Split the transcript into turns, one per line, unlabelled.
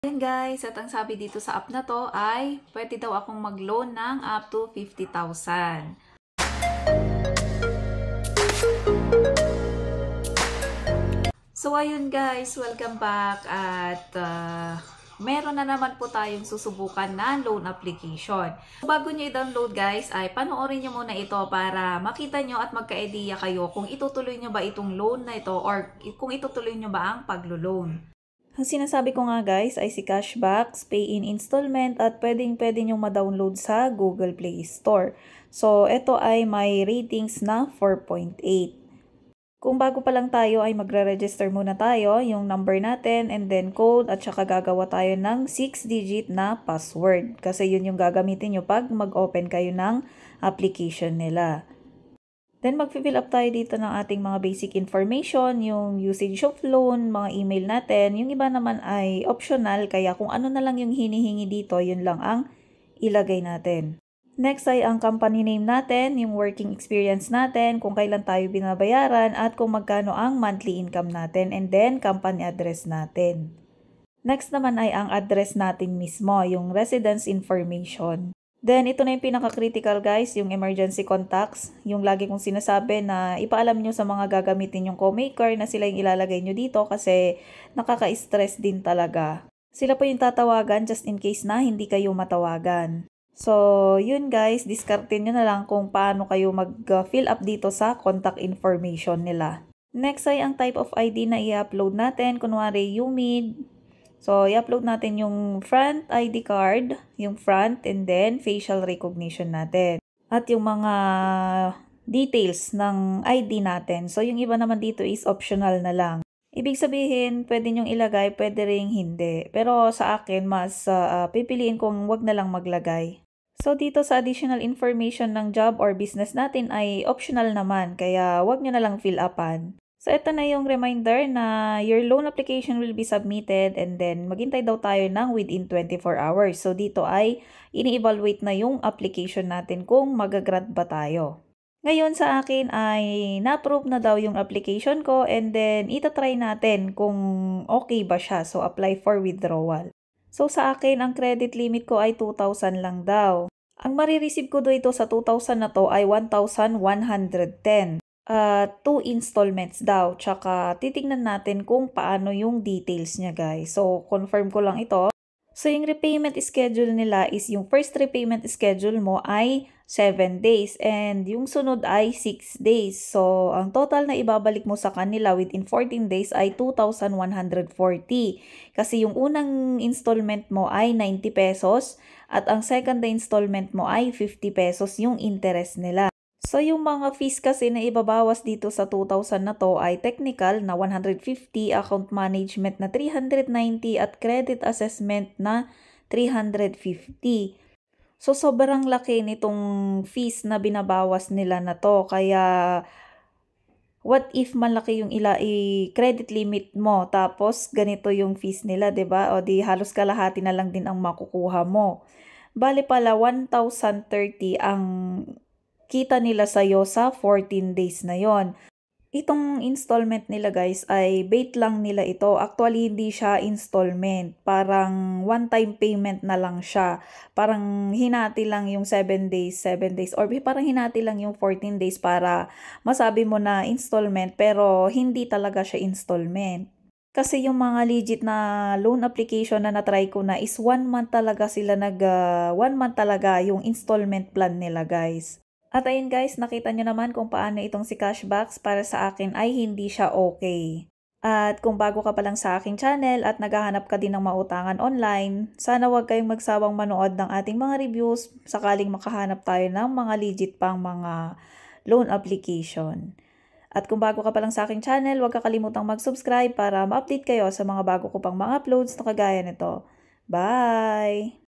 Ayan guys, at ang sabi dito sa app na to ay pwede daw akong mag-loan ng up to 50,000. So ayun guys, welcome back at meron na naman po tayong susubukan na loan application. Bago nyo i-download guys ay panoorin nyo muna ito para makita nyo at magka-idea kayo kung itutuloy nyo ba itong loan na ito or kung itutuloy nyo ba ang paglo-loan. Ang sinasabi ko nga guys ay si Cashbacks, Pay in Installment at pwede nyo ma-download sa Google Play Store. So ito ay may ratings na 4.8. Kung bago pa lang tayo ay magre-register muna tayo, yung number natin and then code at saka gagawa tayo ng 6-digit na password. Kasi yun yung gagamitin nyo pag mag-open kayo ng application nila. Then mag-fill up tayo dito ng ating mga basic information, yung usage of loan, mga email natin. Yung iba naman ay optional kaya kung ano na lang yung hinihingi dito, yun lang ang ilagay natin. Next ay ang company name natin, yung working experience natin, kung kailan tayo binabayaran at kung magkano ang monthly income natin and then company address natin. Next naman ay ang address natin mismo, yung residence information. Then ito na yung pinaka-critical guys, yung emergency contacts, yung lagi kong sinasabi na ipaalam nyo sa mga gagamitin yung co-maker na sila yung ilalagay nyo dito kasi nakaka-stress din talaga. Sila po yung tatawagan just in case na hindi kayo matawagan. So, yun guys, diskartin nyo na lang kung paano kayo mag-fill up dito sa contact information nila. Next ay ang type of ID na i-upload natin. Kunwari, UMID. So, i-upload natin yung front ID card, yung front, and then facial recognition natin. At yung mga details ng ID natin. So, yung iba naman dito is optional na lang. Ibig sabihin, pwede nyong ilagay, pwede ring hindi. Pero sa akin, mas pipiliin kong wag na lang maglagay. So, dito sa additional information ng job or business natin ay optional naman, kaya wag nyo na lang fill upan. So, ito na yung reminder na your loan application will be submitted and then maghintay daw tayo ng within 24 hours. So, dito ay ini-evaluate na yung application natin kung magagrant ba tayo. Ngayon sa akin ay na-approve na daw yung application ko and then itatry natin kung okay ba siya. So, apply for withdrawal. So, sa akin, ang credit limit ko ay 2,000 lang daw. Ang marireceive ko dito sa 2,000 na to ay 1,110. 2 installments daw. Tsaka, titignan natin kung paano yung details niya, guys. So, confirm ko lang ito. So, yung repayment schedule nila is yung first repayment schedule mo ay 7 days and yung sunod ay 6 days. So, ang total na ibabalik mo sa kanila within 14 days ay 2,140. Kasi yung unang installment mo ay 90 pesos at ang second na installment mo ay 50 pesos yung interest nila. So, yung mga fees kasi na ibabawas dito sa 2,000 na to ay technical na 150, account management na 390 at credit assessment na 350. So, sobrang laki nitong fees na binabawas nila na to. Kaya, what if malaki yung credit limit mo tapos ganito yung fees nila, 'di ba? O di halos kalahati na lang din ang makukuha mo. Bali pala 1,030 ang kita nila sa'yo sa 14 days na yon. Itong installment nila guys ay bait lang nila ito. Actually, hindi siya installment. Parang one-time payment na lang siya. Parang hinati lang yung 7 days. Or parang hinati lang yung 14 days para masabi mo na installment pero hindi talaga siya installment. Kasi yung mga legit na loan application na natry ko na is 1 month talaga sila 1 month talaga yung installment plan nila guys. At ayun guys, nakita nyo naman kung paano itong si Cashbacks para sa akin ay hindi siya okay. At kung bago ka pa lang sa aking channel at naghahanap ka din ng mautangan online, sana huwag kayong magsawang manood ng ating mga reviews sakaling makahanap tayo ng mga legit pang mga loan application. At kung bago ka pa lang sa aking channel, huwag kakalimutang mag-subscribe para ma-update kayo sa mga bago ko pang mga uploads na kagaya nito. Bye!